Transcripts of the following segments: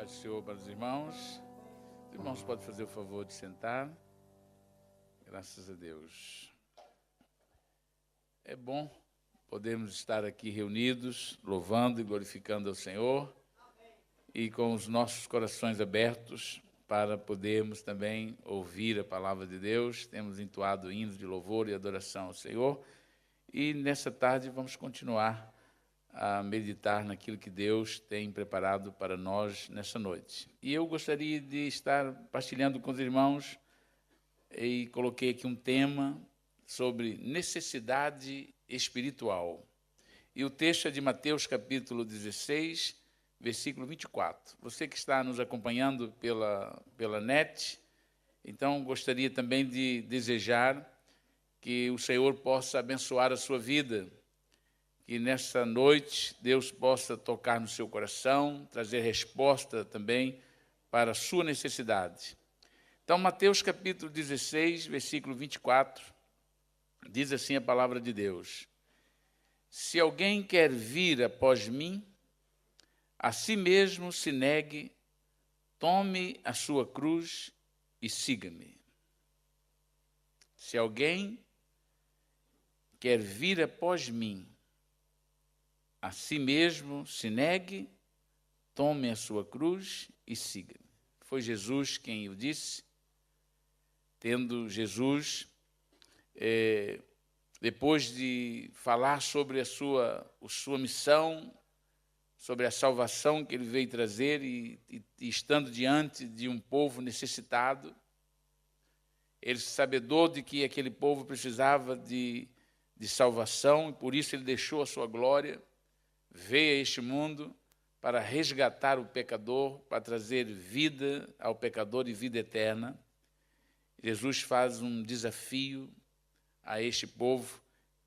do Senhor para os irmãos. Os irmãos podem fazer o favor de sentar. Graças a Deus. É bom podermos estar aqui reunidos, louvando e glorificando ao Senhor e com os nossos corações abertos para podermos também ouvir a palavra de Deus. Temos entoado hinos de louvor e adoração ao Senhor e nessa tarde vamos continuar a meditar naquilo que Deus tem preparado para nós nessa noite. E eu gostaria de estar partilhando com os irmãos e coloquei aqui um tema sobre necessidade espiritual. E o texto é de Mateus capítulo 16, versículo 24. Você que está nos acompanhando pela net, então gostaria também de desejar que o Senhor possa abençoar a sua vida, que nessa noite Deus possa tocar no seu coração, trazer resposta também para a sua necessidade. Então, Mateus capítulo 16, versículo 24, diz assim a palavra de Deus: Se alguém quer vir após mim, a si mesmo se negue, tome a sua cruz e siga-me. Se alguém quer vir após mim, a si mesmo se negue, tome a sua cruz e siga-me. Foi Jesus quem o disse, tendo Jesus, depois de falar sobre a sua missão, sobre a salvação que ele veio trazer e estando diante de um povo necessitado, ele sabedor de que aquele povo precisava de salvação, e por isso ele deixou a sua glória, veio a este mundo para resgatar o pecador, para trazer vida ao pecador e vida eterna. Jesus faz um desafio a este povo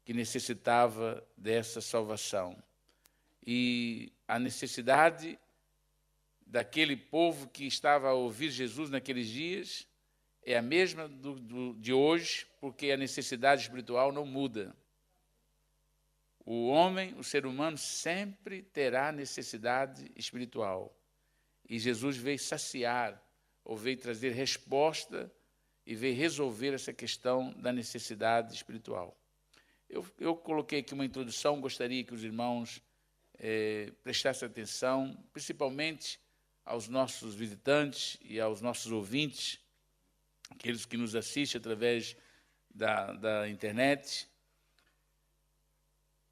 que necessitava dessa salvação. E a necessidade daquele povo que estava a ouvir Jesus naqueles dias é a mesma de hoje, porque a necessidade espiritual não muda. O homem, o ser humano, sempre terá necessidade espiritual. E Jesus veio saciar, ou veio trazer resposta, e veio resolver essa questão da necessidade espiritual. Eu coloquei aqui uma introdução, gostaria que os irmãos prestassem atenção, principalmente aos nossos visitantes e aos nossos ouvintes, aqueles que nos assistem através da internet.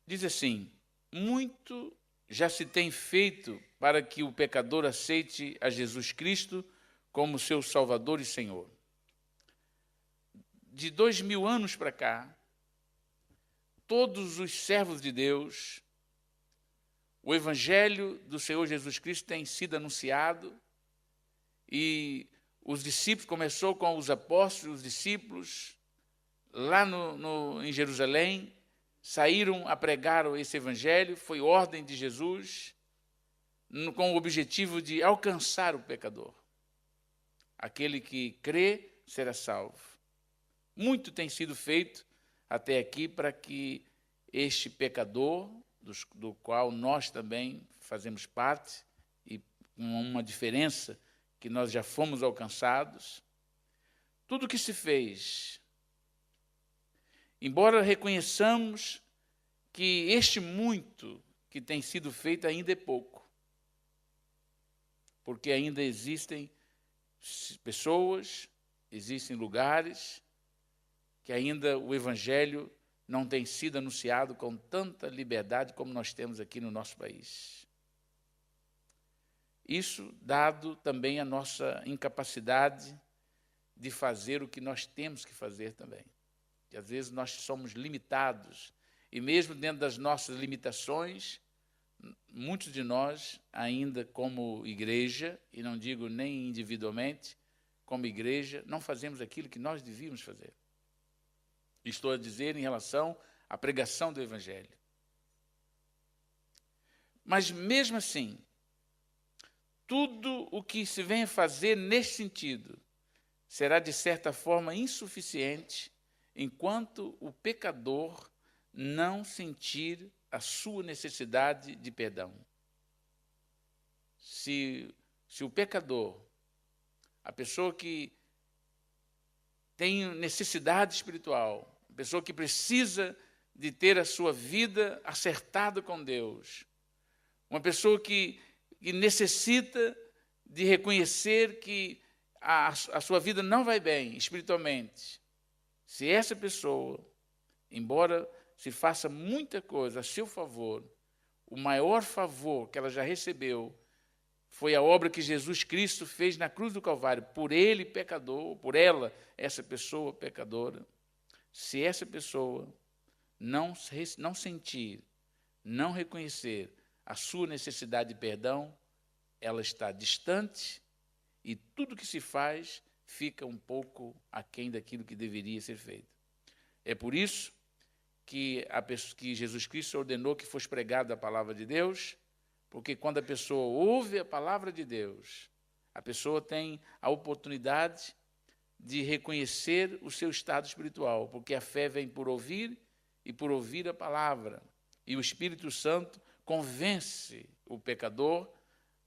Diz assim: muito já se tem feito para que o pecador aceite a Jesus Cristo como seu Salvador e Senhor. De 2000 anos para cá, todos os servos de Deus, o Evangelho do Senhor Jesus Cristo tem sido anunciado, e os discípulos, começou com os apóstolos, os discípulos, lá em Jerusalém, saíram a pregar esse evangelho, foi ordem de Jesus, com o objetivo de alcançar o pecador. Aquele que crê será salvo. Muito tem sido feito até aqui para que este pecador, do qual nós também fazemos parte, e com uma diferença que nós já fomos alcançados, tudo que se fez, embora reconheçamos que este muito que tem sido feito ainda é pouco, porque ainda existem pessoas, existem lugares que ainda o Evangelho não tem sido anunciado com tanta liberdade como nós temos aqui no nosso país. Isso dado também a nossa incapacidade de fazer o que nós temos que fazer também. E às vezes nós somos limitados, e mesmo dentro das nossas limitações, muitos de nós ainda como igreja, e não digo nem individualmente, como igreja, não fazemos aquilo que nós devíamos fazer. Estou a dizer em relação à pregação do Evangelho. Mas mesmo assim, tudo o que se vem a fazer nesse sentido será de certa forma insuficiente enquanto o pecador não sentir a sua necessidade de perdão. Se se o pecador, a pessoa que tem necessidade espiritual, a pessoa que precisa de ter a sua vida acertada com Deus, uma pessoa que necessita de reconhecer que a sua vida não vai bem espiritualmente, se essa pessoa, embora se faça muita coisa a seu favor, o maior favor que ela já recebeu foi a obra que Jesus Cristo fez na cruz do Calvário, por ele pecador, por ela, essa pessoa pecadora. Se essa pessoa não sentir, não reconhecer a sua necessidade de perdão, ela está distante e tudo que se faz fica um pouco aquém daquilo que deveria ser feito. É por isso que Jesus Cristo ordenou que fosse pregada a palavra de Deus, porque quando a pessoa ouve a palavra de Deus, a pessoa tem a oportunidade de reconhecer o seu estado espiritual, porque a fé vem por ouvir e por ouvir a palavra. E o Espírito Santo convence o pecador,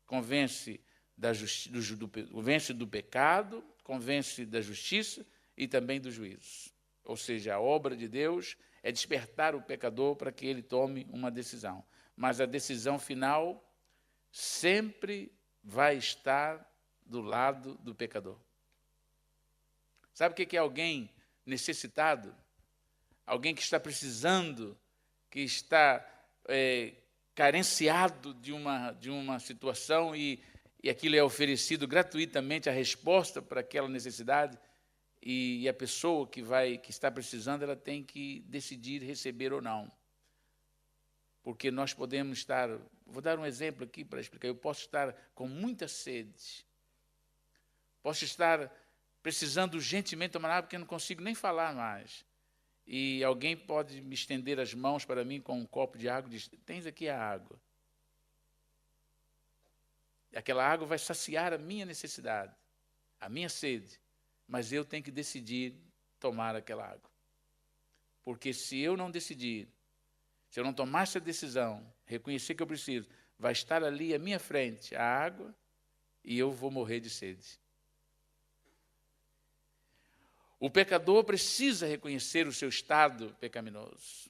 convence do pecado, convence da justiça e também do juízo. Ou seja, a obra de Deus é despertar o pecador para que ele tome uma decisão. Mas a decisão final sempre vai estar do lado do pecador. Sabe o que é alguém necessitado? Alguém que está precisando, que está carenciado de uma situação e aquilo é oferecido gratuitamente, a resposta para aquela necessidade, e a pessoa que está precisando, ela tem que decidir receber ou não. Porque nós podemos estar, vou dar um exemplo aqui para explicar, eu posso estar com muita sede, posso estar precisando urgentemente tomar água porque eu não consigo nem falar mais. E alguém pode me estender as mãos para mim com um copo de água e diz, tens aqui a água. E aquela água vai saciar a minha necessidade, a minha sede, mas eu tenho que decidir tomar aquela água. Porque se eu não decidir, se eu não tomar essa decisão, reconhecer que eu preciso, vai estar ali à minha frente a água e eu vou morrer de sede. O pecador precisa reconhecer o seu estado pecaminoso.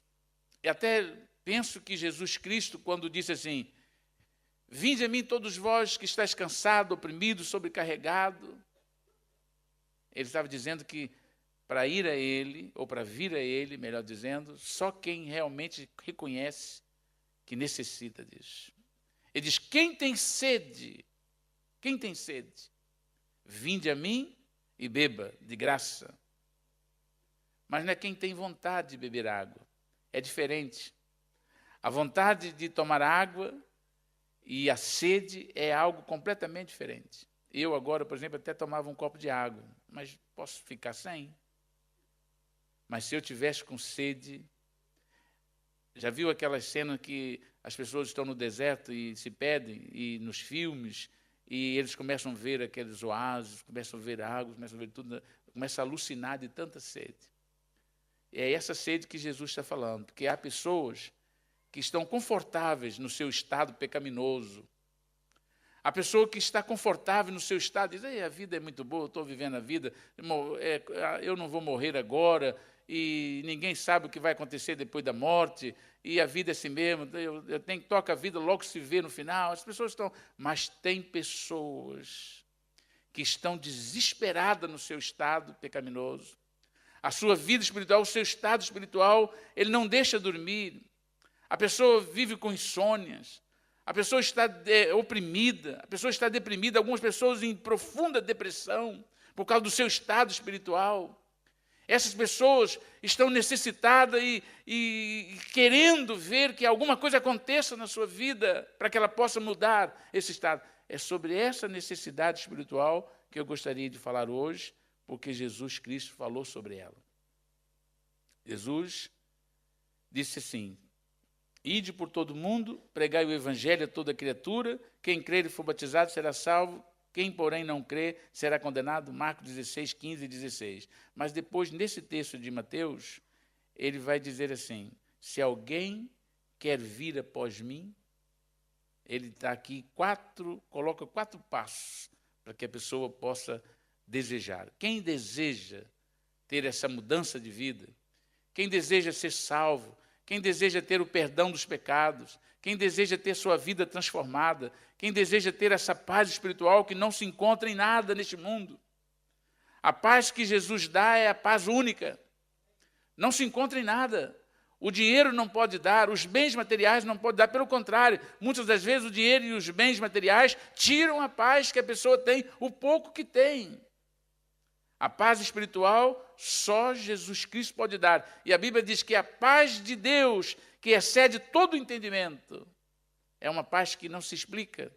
E até penso que Jesus Cristo, quando disse assim, vinde a mim todos vós que estáis cansado, oprimido, sobrecarregado, ele estava dizendo que para ir a ele, ou para vir a ele, melhor dizendo, só quem realmente reconhece que necessita disso. Ele diz, quem tem sede, vinde a mim e beba de graça. Mas não é quem tem vontade de beber água, é diferente. A vontade de tomar água e a sede é algo completamente diferente. Eu agora, por exemplo, até tomava um copo de água, mas posso ficar sem. Mas se eu tivesse com sede, já viu aquelas cenas que as pessoas estão no deserto e se pedem, e nos filmes, e eles começam a ver aqueles oásis, começam a ver água, começam a ver tudo, começam a alucinar de tanta sede. É essa sede que Jesus está falando, porque há pessoas que estão confortáveis no seu estado pecaminoso. A pessoa que está confortável no seu estado diz, a vida é muito boa, eu estou vivendo a vida, eu não vou morrer agora, e ninguém sabe o que vai acontecer depois da morte, e a vida é assim mesmo, eu tenho que tocar a vida, logo se vê no final. As pessoas estão... Mas tem pessoas que estão desesperadas no seu estado pecaminoso. A sua vida espiritual, o seu estado espiritual, ele não deixa dormir. A pessoa vive com insônias. A pessoa está oprimida, a pessoa está deprimida, algumas pessoas em profunda depressão por causa do seu estado espiritual. Essas pessoas estão necessitadas e querendo ver que alguma coisa aconteça na sua vida para que ela possa mudar esse estado. É sobre essa necessidade espiritual que eu gostaria de falar hoje, porque Jesus Cristo falou sobre ela. Jesus disse assim, ide por todo o mundo, pregai o evangelho a toda criatura, quem crer e for batizado será salvo, quem, porém, não crê será condenado. Marcos 16, 15 e 16. Mas depois, nesse texto de Mateus, ele vai dizer assim, se alguém quer vir após mim, ele está aqui, coloca 4 passos para que a pessoa possa desejar. Quem deseja ter essa mudança de vida, quem deseja ser salvo, quem deseja ter o perdão dos pecados, quem deseja ter sua vida transformada, quem deseja ter essa paz espiritual que não se encontra em nada neste mundo. A paz que Jesus dá é a paz única. Não se encontra em nada. O dinheiro não pode dar, os bens materiais não podem dar. Pelo contrário, muitas das vezes o dinheiro e os bens materiais tiram a paz que a pessoa tem, o pouco que tem. A paz espiritual só Jesus Cristo pode dar. E a Bíblia diz que a paz de Deus, que excede todo o entendimento, é uma paz que não se explica.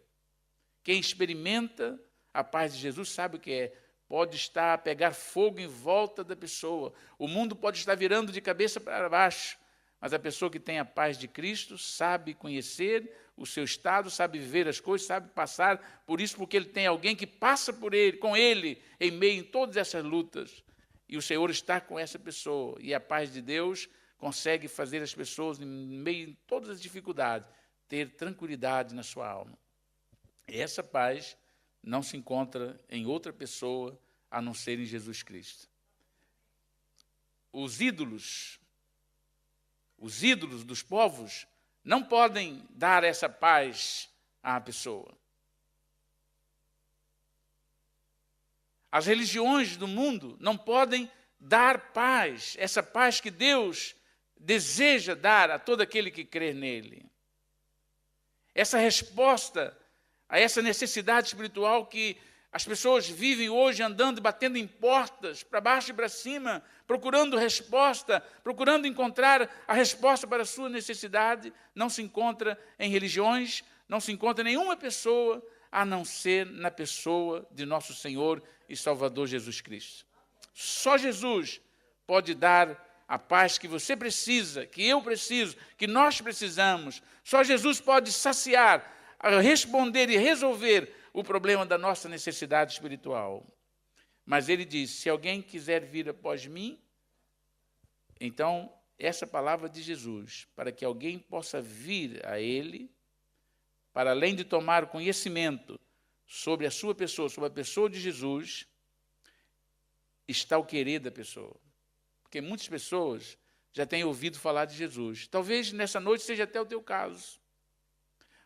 Quem experimenta a paz de Jesus sabe o que é. Pode estar a pegar fogo em volta da pessoa. O mundo pode estar virando de cabeça para baixo. Mas a pessoa que tem a paz de Cristo sabe conhecer o seu estado, sabe viver as coisas, sabe passar por isso, porque ele tem alguém que passa por ele, com ele, em meio a todas essas lutas. E o Senhor está com essa pessoa. E a paz de Deus consegue fazer as pessoas, em meio a todas as dificuldades, ter tranquilidade na sua alma. E essa paz não se encontra em outra pessoa, a não ser em Jesus Cristo. Os ídolos dos povos não podem dar essa paz à pessoa. As religiões do mundo não podem dar paz, essa paz que Deus deseja dar a todo aquele que crê nele. Essa resposta a essa necessidade espiritual que as pessoas vivem hoje andando, batendo em portas, para baixo e para cima, procurando resposta, procurando encontrar a resposta para a sua necessidade, não se encontra em religiões, não se encontra em nenhuma pessoa, a não ser na pessoa de nosso Senhor e Salvador Jesus Cristo. Só Jesus pode dar a paz que você precisa, que eu preciso, que nós precisamos. Só Jesus pode saciar, responder e resolver o problema da nossa necessidade espiritual. Mas ele diz, se alguém quiser vir após mim, então essa palavra de Jesus, para que alguém possa vir a ele, para além de tomar conhecimento sobre a sua pessoa, sobre a pessoa de Jesus, está o querer da pessoa. Porque muitas pessoas já têm ouvido falar de Jesus. Talvez nessa noite seja até o teu caso.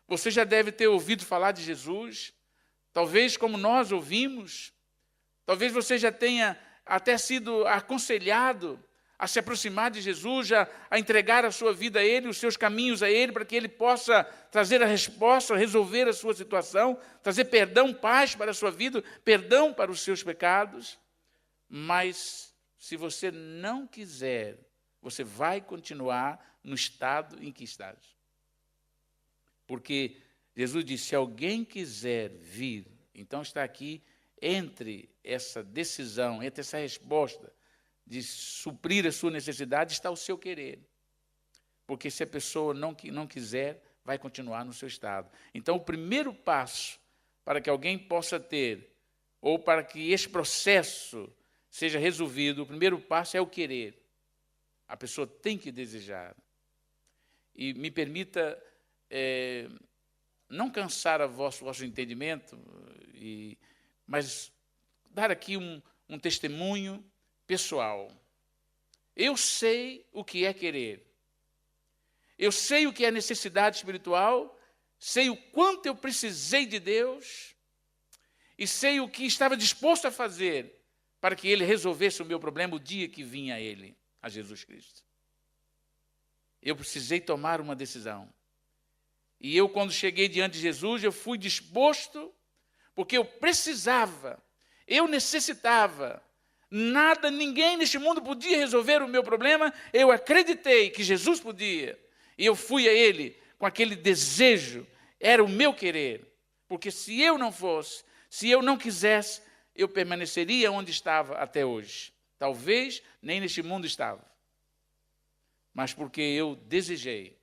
Você já deve ter ouvido falar de Jesus, talvez como nós ouvimos, talvez você já tenha até sido aconselhado a se aproximar de Jesus, a entregar a sua vida a Ele, os seus caminhos a Ele, para que Ele possa trazer a resposta, resolver a sua situação, trazer perdão, paz para a sua vida, perdão para os seus pecados. Mas se você não quiser, você vai continuar no estado em que estás. Porque Jesus disse, se alguém quiser vir, então está aqui entre essa decisão, entre essa resposta de suprir a sua necessidade, está o seu querer. Porque se a pessoa não quiser, vai continuar no seu estado. Então, o primeiro passo para que alguém possa ter, ou para que esse processo seja resolvido, o primeiro passo é o querer. A pessoa tem que desejar. E me permita não cansar o vosso entendimento, mas dar aqui um testemunho pessoal. Eu sei o que é querer. Eu sei o que é necessidade espiritual, sei o quanto eu precisei de Deus e sei o que estava disposto a fazer para que Ele resolvesse o meu problema o dia que vinha Ele, a Jesus Cristo. Eu precisei tomar uma decisão. E eu, quando cheguei diante de Jesus, eu fui disposto, porque eu precisava, eu necessitava. Nada, ninguém neste mundo podia resolver o meu problema. Eu acreditei que Jesus podia. E eu fui a Ele com aquele desejo. Era o meu querer. Porque se eu não fosse, se eu não quisesse, eu permaneceria onde estava até hoje. Talvez nem neste mundo estava. Mas porque eu desejei.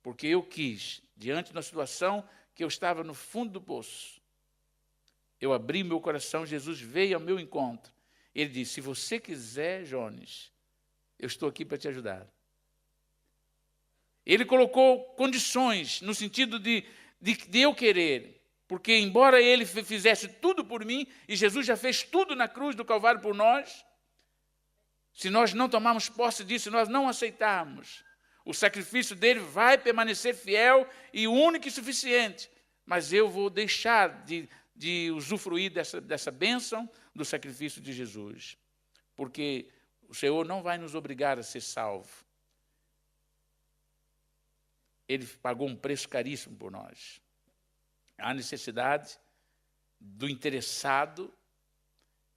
Porque eu quis, diante da situação que eu estava no fundo do poço. Eu abri meu coração, Jesus veio ao meu encontro. Ele disse, se você quiser, Jones, eu estou aqui para te ajudar. Ele colocou condições, no sentido de de eu querer. Porque embora ele fizesse tudo por mim, e Jesus já fez tudo na cruz do Calvário por nós, se nós não tomarmos posse disso, se nós não aceitarmos, o sacrifício dele vai permanecer fiel e único e suficiente. Mas eu vou deixar de usufruir dessa bênção do sacrifício de Jesus. Porque o Senhor não vai nos obrigar a ser salvo. Ele pagou um preço caríssimo por nós. Há necessidade do interessado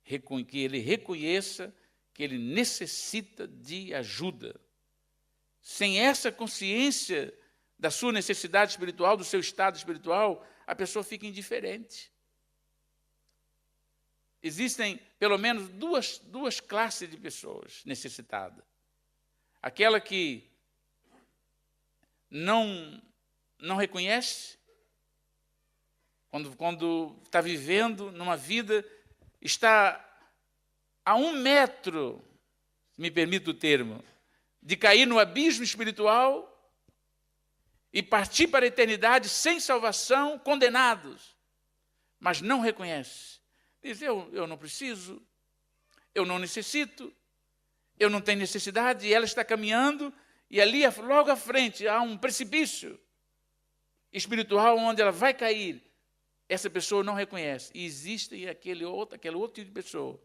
que ele reconheça que ele necessita de ajuda. Sem essa consciência da sua necessidade espiritual, do seu estado espiritual, a pessoa fica indiferente. Existem pelo menos duas classes de pessoas necessitadas. Aquela que não reconhece, quando está vivendo numa vida, está a 1 metro, me permite o termo, de cair no abismo espiritual e partir para a eternidade sem salvação, condenados, mas não reconhece. Diz, eu não preciso, eu não necessito, eu não tenho necessidade, e ela está caminhando, e ali, logo à frente, há um precipício espiritual onde ela vai cair. Essa pessoa não reconhece. E existe aquele outro tipo de pessoa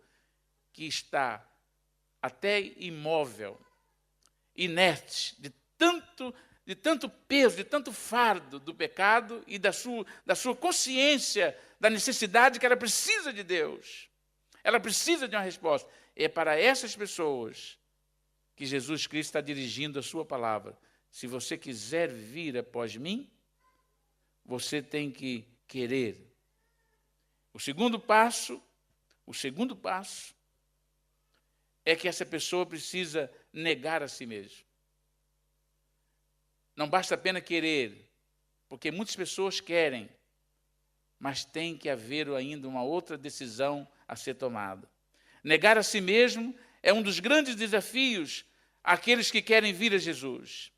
que está até imóvel, inerte, de tanto peso, de tanto fardo do pecado e da sua consciência da necessidade que ela precisa de Deus. Ela precisa de uma resposta. É para essas pessoas que Jesus Cristo está dirigindo a sua palavra. Se você quiser vir após mim, você tem que querer. O segundo passo é que essa pessoa precisa negar a si mesma. Não basta apenas querer, porque muitas pessoas querem, mas tem que haver ainda uma outra decisão a ser tomada. Negar a si mesmo é um dos grandes desafios àqueles que querem vir a Jesus.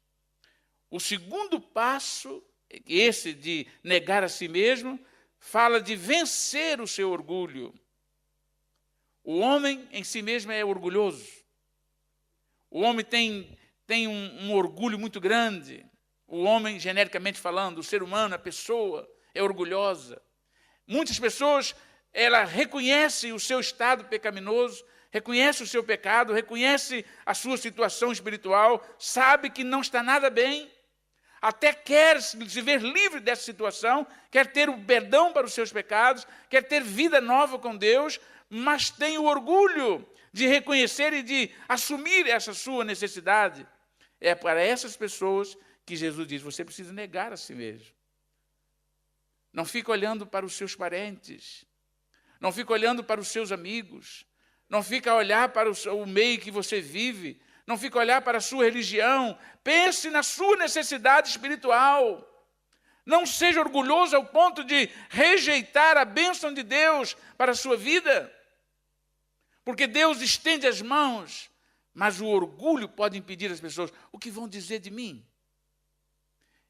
O segundo passo, esse de negar a si mesmo, fala de vencer o seu orgulho. O homem em si mesmo é orgulhoso. O homem tem um orgulho muito grande. O homem, genericamente falando, o ser humano, a pessoa, é orgulhosa. Muitas pessoas, ela reconhece o seu estado pecaminoso, reconhece o seu pecado, reconhece a sua situação espiritual, sabe que não está nada bem, até quer se ver livre dessa situação, quer ter o perdão para os seus pecados, quer ter vida nova com Deus, mas tem o orgulho de reconhecer e de assumir essa sua necessidade. É para essas pessoas que Jesus diz, você precisa negar a si mesmo. Não fica olhando para os seus parentes, não fica olhando para os seus amigos, não fica a olhar para o meio que você vive, não fica a olhar para a sua religião. Pense na sua necessidade espiritual. Não seja orgulhoso ao ponto de rejeitar a bênção de Deus para a sua vida. Porque Deus estende as mãos, mas o orgulho pode impedir as pessoas. O que vão dizer de mim?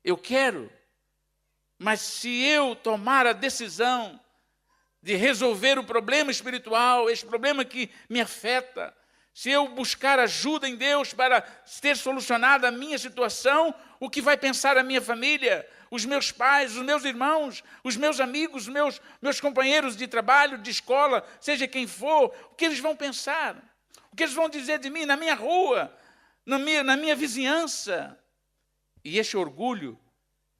Eu quero, mas se eu tomar a decisão de resolver o problema espiritual, esse problema que me afeta, se eu buscar ajuda em Deus para ter solucionado a minha situação, o que vai pensar a minha família, os meus pais, os meus irmãos, os meus amigos, meus companheiros de trabalho, de escola, seja quem for, o que eles vão pensar? O que eles vão dizer de mim na minha rua, na minha vizinhança? E esse orgulho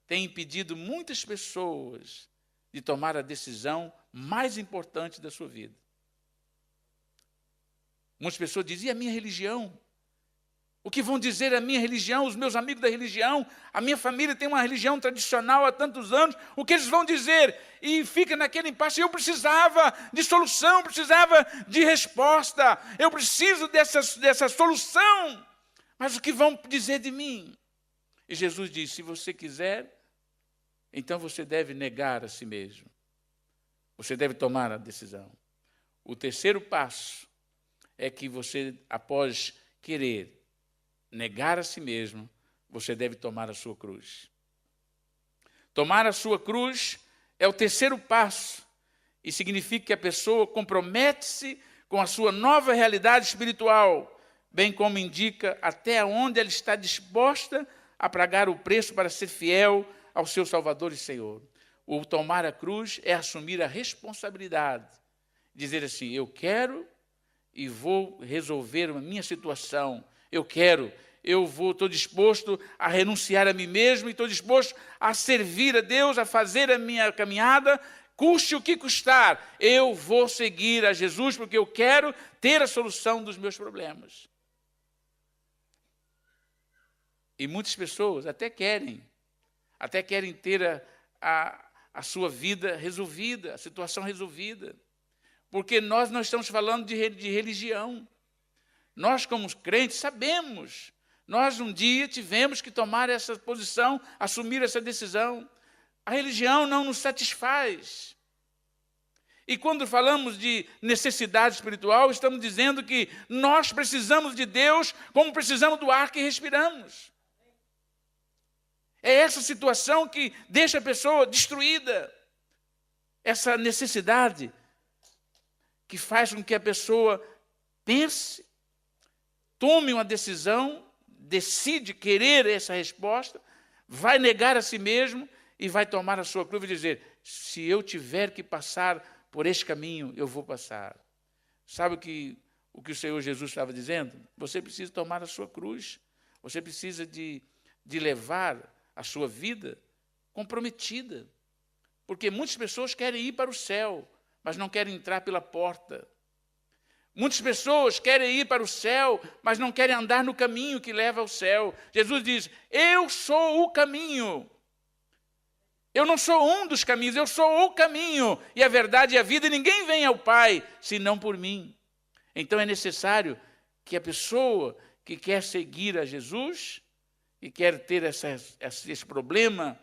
tem impedido muitas pessoas de tomar a decisão mais importante da sua vida. Muitas pessoas dizem, e a minha religião? O que vão dizer a minha religião, os meus amigos da religião? A minha família tem uma religião tradicional há tantos anos, o que eles vão dizer? E fica naquele impasse, eu precisava de solução, precisava de resposta, eu preciso dessa solução, mas o que vão dizer de mim? E Jesus diz, se você quiser, então você deve negar a si mesmo. Você deve tomar a decisão. O terceiro passo é que você, após querer negar a si mesmo, você deve tomar a sua cruz. Tomar a sua cruz é o terceiro passo e significa que a pessoa compromete-se com a sua nova realidade espiritual, bem como indica até onde ela está disposta a pagar o preço para ser fiel ao seu Salvador e Senhor. O tomar a cruz é assumir a responsabilidade, dizer assim, eu quero e vou resolver a minha situação, estou disposto a renunciar a mim mesmo e estou disposto a servir a Deus, a fazer a minha caminhada, custe o que custar, eu vou seguir a Jesus porque eu quero ter a solução dos meus problemas. E muitas pessoas até querem ter a sua vida resolvida, a situação resolvida. Porque nós não estamos falando de religião. Nós, como crentes, sabemos. Nós, um dia, tivemos que tomar essa posição, assumir essa decisão. A religião não nos satisfaz. E quando falamos de necessidade espiritual, estamos dizendo que nós precisamos de Deus como precisamos do ar que respiramos. É essa situação que deixa a pessoa destruída. Essa necessidade que faz com que a pessoa pense, tome uma decisão, decide querer essa resposta, vai negar a si mesmo e vai tomar a sua cruz e dizer, se eu tiver que passar por este caminho, eu vou passar. Sabe o que o Senhor Jesus estava dizendo? Você precisa tomar a sua cruz, você precisa de levar a sua vida comprometida. Porque muitas pessoas querem ir para o céu, mas não querem entrar pela porta. Muitas pessoas querem ir para o céu, mas não querem andar no caminho que leva ao céu. Jesus diz, eu sou o caminho. Eu não sou um dos caminhos, eu sou o caminho, e a verdade e a vida, e ninguém vem ao Pai, senão por mim. Então é necessário que a pessoa que quer seguir a Jesus, e quer ter esse problema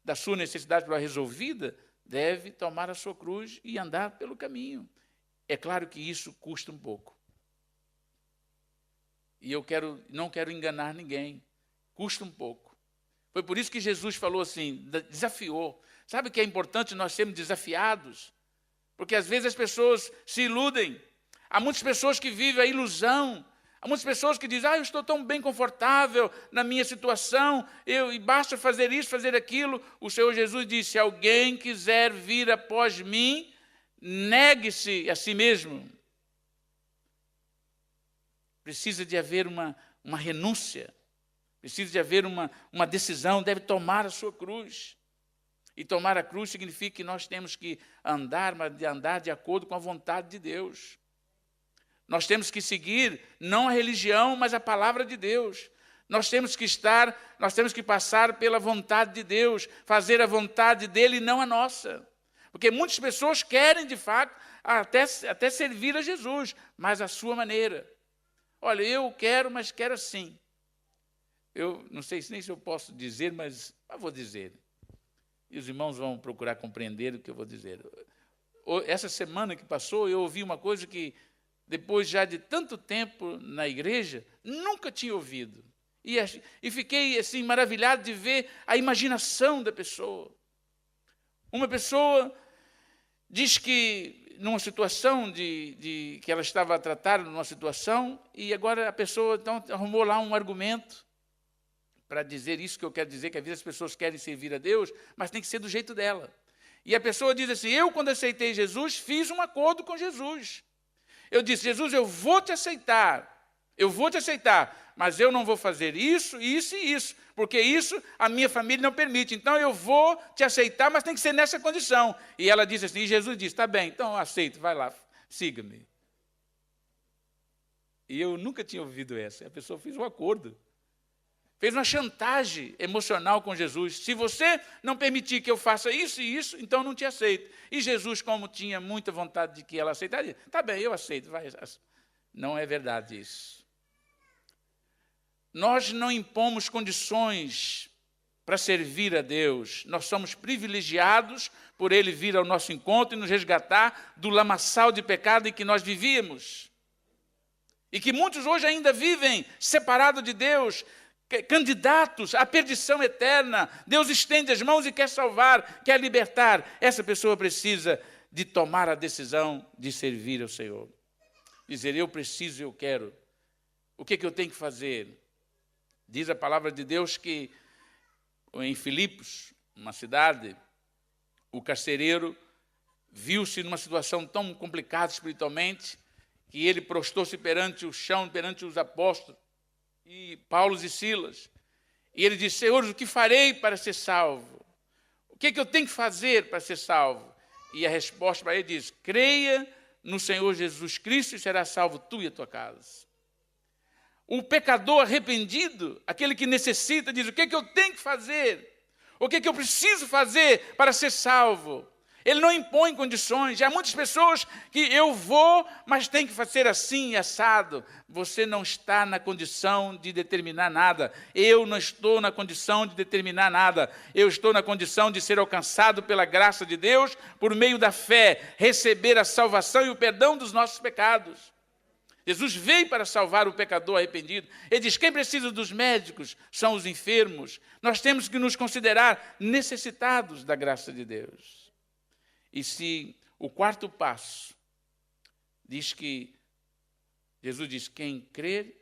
da sua necessidade para resolvida, deve tomar a sua cruz e andar pelo caminho. É claro que isso custa um pouco. E eu não quero enganar ninguém. Custa um pouco. Foi por isso que Jesus falou assim, desafiou. Sabe que é importante nós sermos desafiados? Porque às vezes as pessoas se iludem. Há muitas pessoas que vivem a ilusão. Há muitas pessoas que dizem, eu estou tão bem confortável na minha situação, e basta fazer isso, fazer aquilo. O Senhor Jesus disse, se alguém quiser vir após mim, negue-se a si mesmo. Precisa de haver uma renúncia, precisa de haver uma decisão, deve tomar a sua cruz. E tomar a cruz significa que nós temos que andar, mas de andar de acordo com a vontade de Deus. Nós temos que seguir não a religião, mas a palavra de Deus. Nós temos que passar pela vontade de Deus, fazer a vontade dele e não a nossa. Porque muitas pessoas querem, de fato, até servir a Jesus, mas à sua maneira. Olha, eu quero, mas quero assim. Eu não sei nem se eu posso dizer, mas eu vou dizer. E os irmãos vão procurar compreender o que eu vou dizer. Essa semana que passou, eu ouvi uma coisa que, depois já de tanto tempo na igreja, nunca tinha ouvido. E fiquei assim maravilhado de ver a imaginação da pessoa. Uma pessoa diz que numa situação que ela estava a tratar numa situação, e agora a pessoa então arrumou lá um argumento para dizer isso que eu quero dizer, que às vezes as pessoas querem servir a Deus, mas tem que ser do jeito dela. E a pessoa diz assim, eu quando aceitei Jesus, fiz um acordo com Jesus. Eu disse, Jesus, eu vou te aceitar, mas eu não vou fazer isso, isso e isso, porque isso a minha família não permite. Então eu vou te aceitar, mas tem que ser nessa condição. E ela disse assim, e Jesus disse, tá bem, então eu aceito, vai lá, siga-me. E eu nunca tinha ouvido essa. A pessoa fez um acordo, fez uma chantagem emocional com Jesus. Se você não permitir que eu faça isso e isso, então eu não te aceito. E Jesus, como tinha muita vontade de que ela aceitaria, tá bem, eu aceito. Vai. Não é verdade isso. Nós não impomos condições para servir a Deus. Nós somos privilegiados por Ele vir ao nosso encontro e nos resgatar do lamaçal de pecado em que nós vivíamos. E que muitos hoje ainda vivem separados de Deus, candidatos à perdição eterna. Deus estende as mãos e quer salvar, quer libertar. Essa pessoa precisa de tomar a decisão de servir ao Senhor. Dizer, eu preciso, eu quero. O que eu tenho que fazer? Diz a palavra de Deus que em Filipos, uma cidade, o carcereiro viu-se numa situação tão complicada espiritualmente que ele prostou-se perante o chão, perante os apóstolos, e Paulo e Silas. E ele disse, Senhor, o que farei para ser salvo? O que eu tenho que fazer para ser salvo? E a resposta para ele diz, creia no Senhor Jesus Cristo e será salvo tu e a tua casa. O pecador arrependido, aquele que necessita, diz, o que eu tenho que fazer? O que eu preciso fazer para ser salvo? Ele não impõe condições. Há muitas pessoas que eu vou, mas tem que fazer assim, assado. Você não está na condição de determinar nada. Eu não estou na condição de determinar nada. Eu estou na condição de ser alcançado pela graça de Deus, por meio da fé, receber a salvação e o perdão dos nossos pecados. Jesus veio para salvar o pecador arrependido. Ele diz, quem precisa dos médicos são os enfermos. Nós temos que nos considerar necessitados da graça de Deus. E se o quarto passo diz que, Jesus diz, quem crer,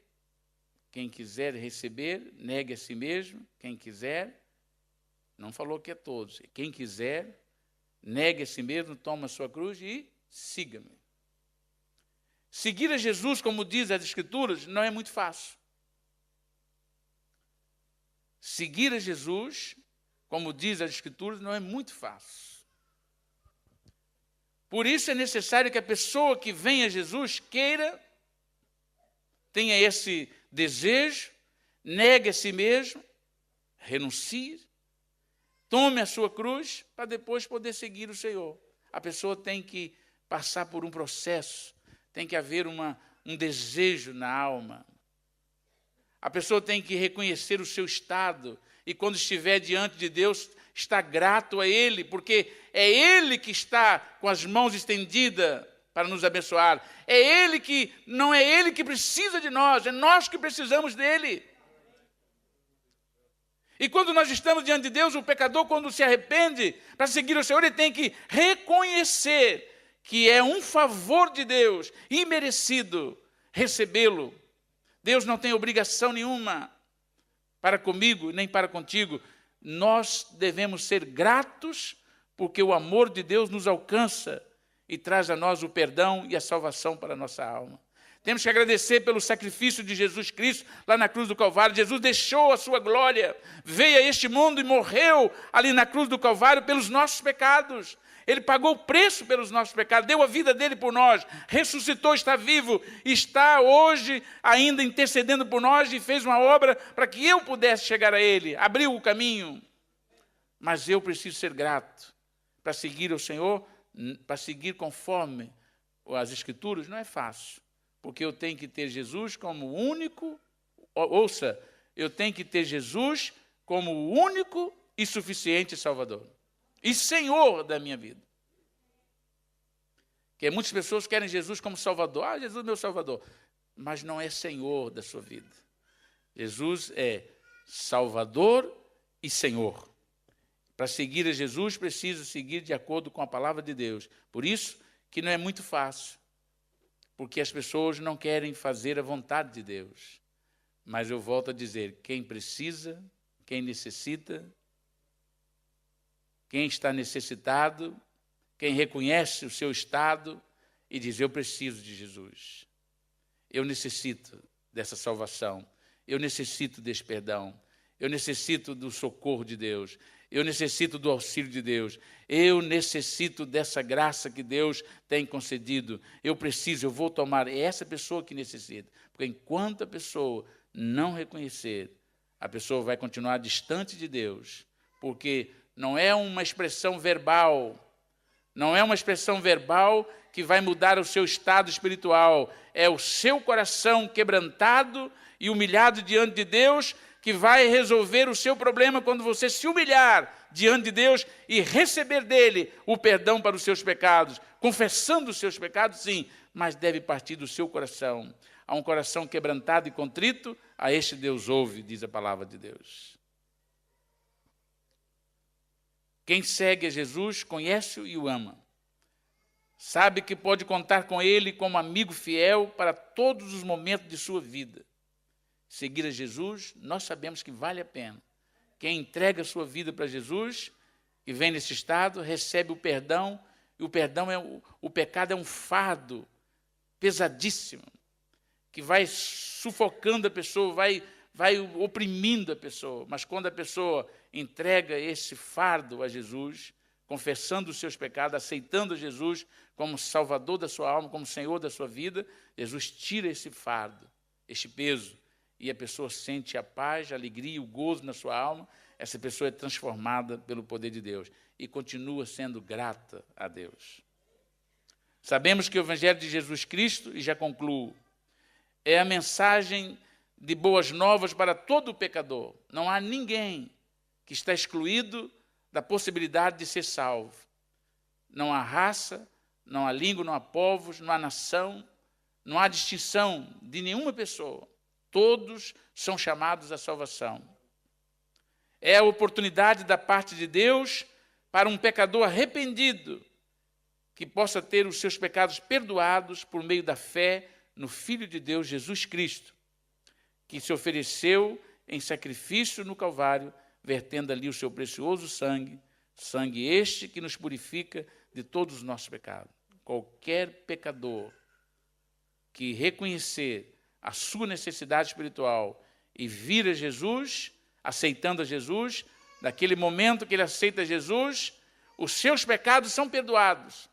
quem quiser receber, negue a si mesmo, quem quiser, não falou que é todos, quem quiser, negue a si mesmo, toma a sua cruz e siga-me. Seguir a Jesus, como diz as Escrituras, não é muito fácil. Seguir a Jesus, como diz as Escrituras, não é muito fácil. Por isso é necessário que a pessoa que vem a Jesus queira, tenha esse desejo, negue a si mesmo, renuncie, tome a sua cruz para depois poder seguir o Senhor. A pessoa tem que passar por um processo, tem que haver um desejo na alma. A pessoa tem que reconhecer o seu estado e quando estiver diante de Deus, está grato a Ele, porque é Ele que está com as mãos estendidas para nos abençoar. É Ele que, não é Ele que precisa de nós, é nós que precisamos dEle. E quando nós estamos diante de Deus, o pecador, quando se arrepende para seguir o Senhor, ele tem que reconhecer que é um favor de Deus, imerecido, recebê-lo. Deus não tem obrigação nenhuma para comigo, nem para contigo. Nós devemos ser gratos porque o amor de Deus nos alcança e traz a nós o perdão e a salvação para a nossa alma. Temos que agradecer pelo sacrifício de Jesus Cristo lá na cruz do Calvário. Jesus deixou a sua glória, veio a este mundo e morreu ali na cruz do Calvário pelos nossos pecados. Ele pagou o preço pelos nossos pecados, deu a vida dele por nós, ressuscitou, está vivo, está hoje ainda intercedendo por nós e fez uma obra para que eu pudesse chegar a ele, abriu o caminho. Mas eu preciso ser grato para seguir o Senhor, para seguir conforme as Escrituras, não é fácil, porque eu tenho que ter Jesus como único, ouça, eu tenho que ter Jesus como o único e suficiente Salvador. E Senhor da minha vida. Porque muitas pessoas querem Jesus como Salvador. Ah, Jesus é meu Salvador. Mas não é Senhor da sua vida. Jesus é Salvador e Senhor. Para seguir a Jesus, precisa seguir de acordo com a palavra de Deus. Por isso que não é muito fácil. Porque as pessoas não querem fazer a vontade de Deus. Mas eu volto a dizer, quem precisa, quem necessita, quem está necessitado, quem reconhece o seu estado e diz, eu preciso de Jesus. Eu necessito dessa salvação. Eu necessito desse perdão. Eu necessito do socorro de Deus. Eu necessito do auxílio de Deus. Eu necessito dessa graça que Deus tem concedido. Eu preciso, eu vou tomar. É essa pessoa que necessita. Porque enquanto a pessoa não reconhecer, a pessoa vai continuar distante de Deus. Porque não é uma expressão verbal, não é uma expressão verbal que vai mudar o seu estado espiritual. É o seu coração quebrantado e humilhado diante de Deus que vai resolver o seu problema quando você se humilhar diante de Deus e receber dele o perdão para os seus pecados. Confessando os seus pecados, sim, mas deve partir do seu coração. a um coração quebrantado e contrito, a este Deus ouve, diz a palavra de Deus. Quem segue a Jesus conhece-o e o ama. Sabe que pode contar com ele como amigo fiel para todos os momentos de sua vida. Seguir a Jesus, nós sabemos que vale a pena. Quem entrega a sua vida para Jesus e vem nesse estado, recebe o perdão, e o pecado é um fardo pesadíssimo, que vai sufocando a pessoa, vai oprimindo a pessoa. Mas quando a pessoa entrega esse fardo a Jesus, confessando os seus pecados, aceitando Jesus como Salvador da sua alma, como Senhor da sua vida, Jesus tira esse fardo, este peso, e a pessoa sente a paz, a alegria, o gozo na sua alma. Essa pessoa é transformada pelo poder de Deus e continua sendo grata a Deus. Sabemos que o Evangelho de Jesus Cristo, e já concluo, é a mensagem de boas novas para todo pecador. Não há ninguém que está excluído da possibilidade de ser salvo. Não há raça, não há língua, não há povos, não há nação, não há distinção de nenhuma pessoa. Todos são chamados à salvação. É a oportunidade da parte de Deus para um pecador arrependido que possa ter os seus pecados perdoados por meio da fé no Filho de Deus, Jesus Cristo, que se ofereceu em sacrifício no Calvário, vertendo ali o seu precioso sangue, sangue este que nos purifica de todos os nossos pecados. Qualquer pecador que reconhecer a sua necessidade espiritual e vir a Jesus, aceitando a Jesus, naquele momento que ele aceita Jesus, os seus pecados são perdoados.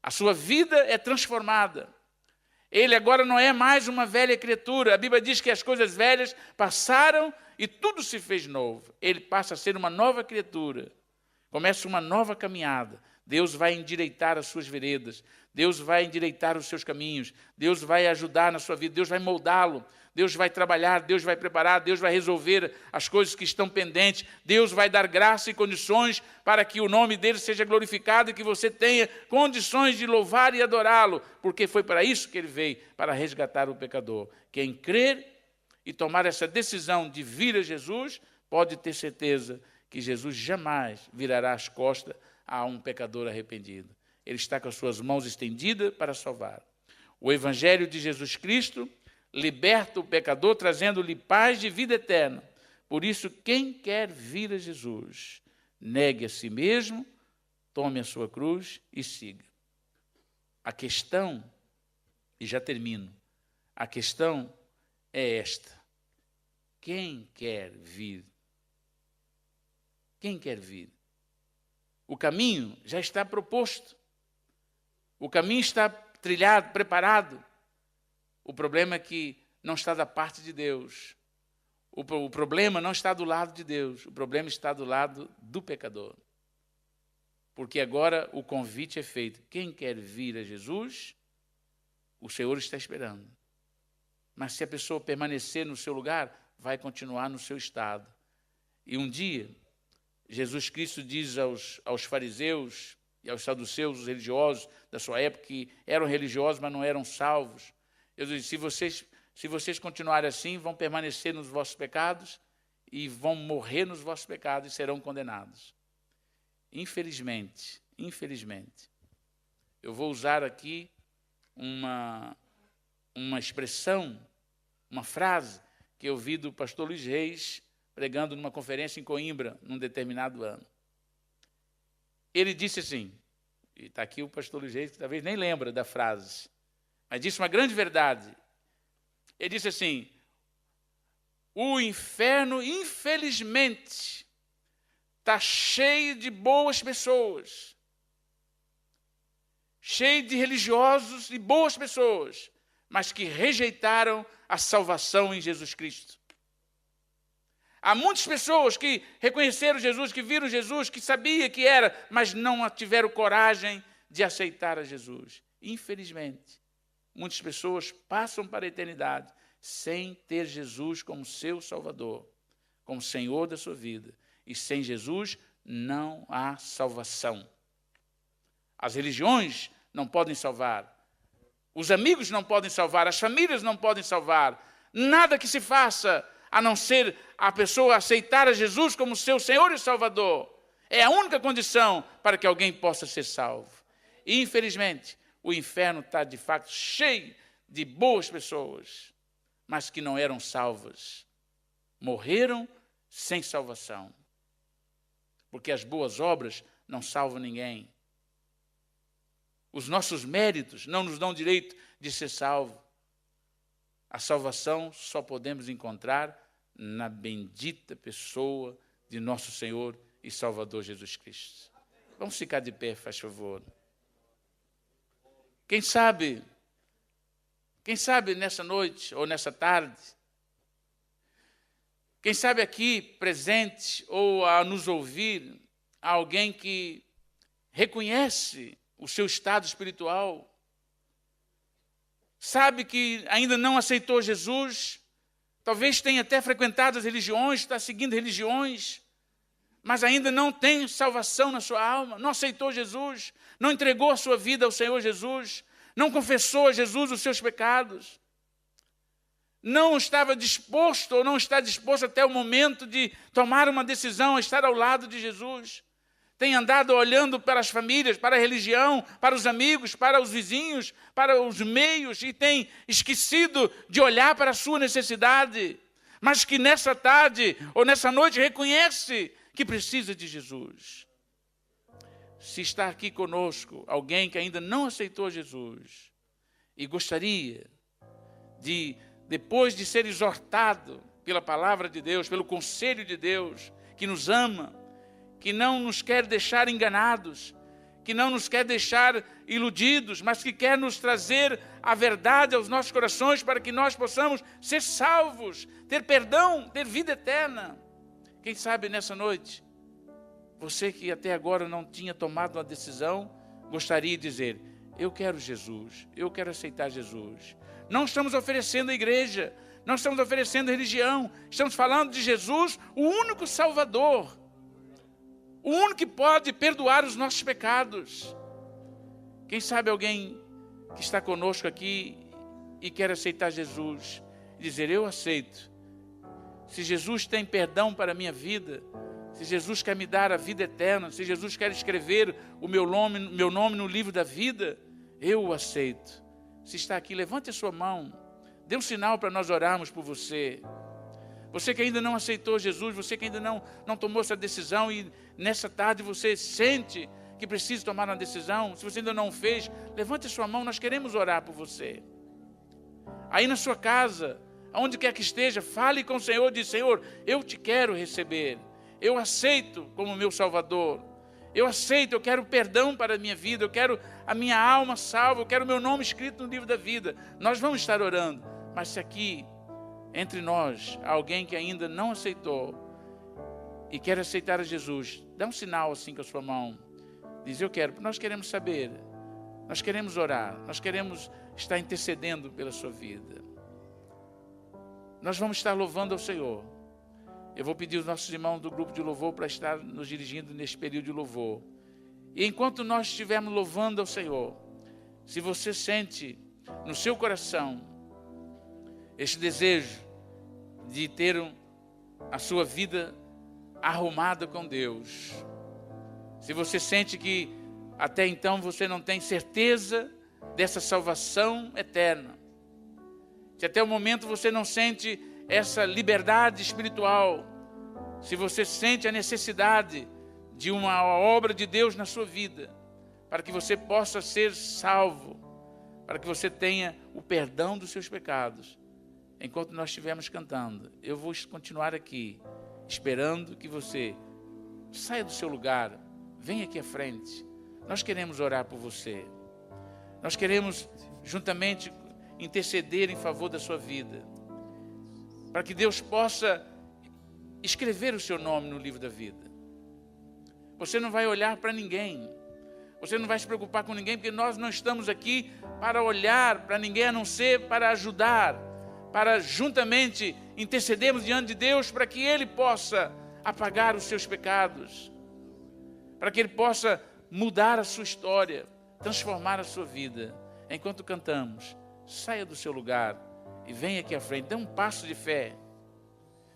A sua vida é transformada. Ele agora não é mais uma velha criatura. A Bíblia diz que as coisas velhas passaram e tudo se fez novo. Ele passa a ser uma nova criatura. Começa uma nova caminhada. Deus vai endireitar as suas veredas. Deus vai endireitar os seus caminhos. Deus vai ajudar na sua vida. Deus vai moldá-lo. Deus vai trabalhar, Deus vai preparar, Deus vai resolver as coisas que estão pendentes. Deus vai dar graça e condições para que o nome dele seja glorificado e que você tenha condições de louvar e adorá-lo, porque foi para isso que ele veio, para resgatar o pecador. Quem crer e tomar essa decisão de vir a Jesus, pode ter certeza que Jesus jamais virará as costas a um pecador arrependido. Ele está com as suas mãos estendidas para salvar. O Evangelho de Jesus Cristo liberta o pecador, trazendo-lhe paz de vida eterna. Por isso, quem quer vir a Jesus, negue a si mesmo, tome a sua cruz e siga. A questão, e já termino, a questão é esta: quem quer vir? Quem quer vir? O caminho já está proposto. O caminho está trilhado, preparado. O problema é que não está da parte de Deus. O problema não está do lado de Deus. O problema está do lado do pecador. Porque agora o convite é feito. Quem quer vir a Jesus, o Senhor está esperando. Mas se a pessoa permanecer no seu lugar, vai continuar no seu estado. E um dia, Jesus Cristo diz aos fariseus e aos saduceus, os religiosos da sua época, que eram religiosos, mas não eram salvos. Eu disse, se vocês continuarem assim, vão permanecer nos vossos pecados e vão morrer nos vossos pecados e serão condenados. Infelizmente, eu vou usar aqui uma expressão, uma frase que eu ouvi do pastor Luiz Reis pregando numa conferência em Coimbra, num determinado ano. Ele disse assim, e está aqui o pastor Luiz Reis, que talvez nem lembra da frase, mas disse uma grande verdade. Ele disse assim: o inferno, infelizmente, está cheio de boas pessoas, cheio de religiosos e boas pessoas, mas que rejeitaram a salvação em Jesus Cristo. Há muitas pessoas que reconheceram Jesus, que viram Jesus, que sabia que era, mas não tiveram coragem de aceitar a Jesus. Infelizmente, muitas pessoas passam para a eternidade sem ter Jesus como seu Salvador, como Senhor da sua vida. E sem Jesus não há salvação. As religiões não podem salvar. Os amigos não podem salvar, as famílias não podem salvar. Nada que se faça a não ser a pessoa aceitar a Jesus como seu Senhor e Salvador. É a única condição para que alguém possa ser salvo. E, infelizmente, o inferno está de fato cheio de boas pessoas, mas que não eram salvas. Morreram sem salvação. Porque as boas obras não salvam ninguém. Os nossos méritos não nos dão direito de ser salvo. A salvação só podemos encontrar na bendita pessoa de nosso Senhor e Salvador Jesus Cristo. Vamos ficar de pé, faz favor. Quem sabe nessa noite ou nessa tarde, quem sabe aqui presente ou a nos ouvir, alguém que reconhece o seu estado espiritual, sabe que ainda não aceitou Jesus, talvez tenha até frequentado as religiões, está seguindo religiões, mas ainda não tem salvação na sua alma, não aceitou Jesus, não entregou a sua vida ao Senhor Jesus, não confessou a Jesus os seus pecados, não estava disposto ou não está disposto até o momento de tomar uma decisão a estar ao lado de Jesus. Tem andado olhando para as famílias, para a religião, para os amigos, para os vizinhos, para os meios e tem esquecido de olhar para a sua necessidade, mas que nessa tarde ou nessa noite reconhece que precisa de Jesus. Se está aqui conosco alguém que ainda não aceitou Jesus e gostaria de, depois de ser exortado pela palavra de Deus, pelo conselho de Deus, que nos ama, que não nos quer deixar enganados, que não nos quer deixar iludidos, mas que quer nos trazer a verdade aos nossos corações para que nós possamos ser salvos, ter perdão, ter vida eterna. Quem sabe nessa noite, você que até agora não tinha tomado uma decisão, gostaria de dizer, eu quero Jesus, eu quero aceitar Jesus. Não estamos oferecendo a igreja, não estamos oferecendo religião, estamos falando de Jesus, o único Salvador, o único que pode perdoar os nossos pecados. Quem sabe alguém que está conosco aqui e quer aceitar Jesus, e dizer, eu aceito. Se Jesus tem perdão para a minha vida, se Jesus quer me dar a vida eterna, se Jesus quer escrever o meu nome no livro da vida, eu o aceito. Se está aqui, levante a sua mão, dê um sinal para nós orarmos por você. Você que ainda não aceitou Jesus, você que ainda não tomou essa decisão e nessa tarde você sente que precisa tomar uma decisão, se você ainda não fez, levante a sua mão, nós queremos orar por você. Aí na sua casa, aonde quer que esteja, fale com o Senhor, diz, Senhor, eu te quero receber, eu aceito como meu Salvador, eu aceito, eu quero perdão para a minha vida, eu quero a minha alma salva, eu quero o meu nome escrito no livro da vida. Nós vamos estar orando, mas se aqui entre nós há alguém que ainda não aceitou e quer aceitar a Jesus, dá um sinal assim com a sua mão, diz, eu quero, nós queremos saber, nós queremos orar, nós queremos estar intercedendo pela sua vida. Nós vamos estar louvando ao Senhor. Eu vou pedir aos nossos irmãos do grupo de louvor para estar nos dirigindo neste período de louvor. E enquanto nós estivermos louvando ao Senhor, se você sente no seu coração este desejo de ter a sua vida arrumada com Deus, se você sente que até então você não tem certeza dessa salvação eterna, se até o momento você não sente essa liberdade espiritual, se você sente a necessidade de uma obra de Deus na sua vida, para que você possa ser salvo, para que você tenha o perdão dos seus pecados, enquanto nós estivermos cantando, eu vou continuar aqui, esperando que você saia do seu lugar, venha aqui à frente. Nós queremos orar por você. Nós queremos juntamente interceder em favor da sua vida, para que Deus possa escrever o seu nome no livro da vida. Você não vai olhar para ninguém, você não vai se preocupar com ninguém, porque nós não estamos aqui para olhar para ninguém, a não ser para ajudar, para juntamente intercedermos diante de Deus, para que Ele possa apagar os seus pecados, para que Ele possa mudar a sua história, transformar a sua vida. enquanto cantamos, saia do seu lugar e venha aqui à frente, dê um passo de fé.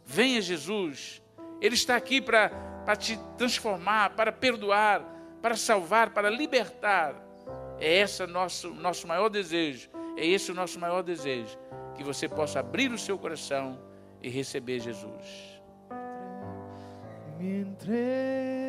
Venha Jesus, Ele está aqui para te transformar, para perdoar, para salvar, para libertar. É esse nosso maior desejo, é esse o nosso maior desejo, que você possa abrir o seu coração e receber Jesus. Me entreguei.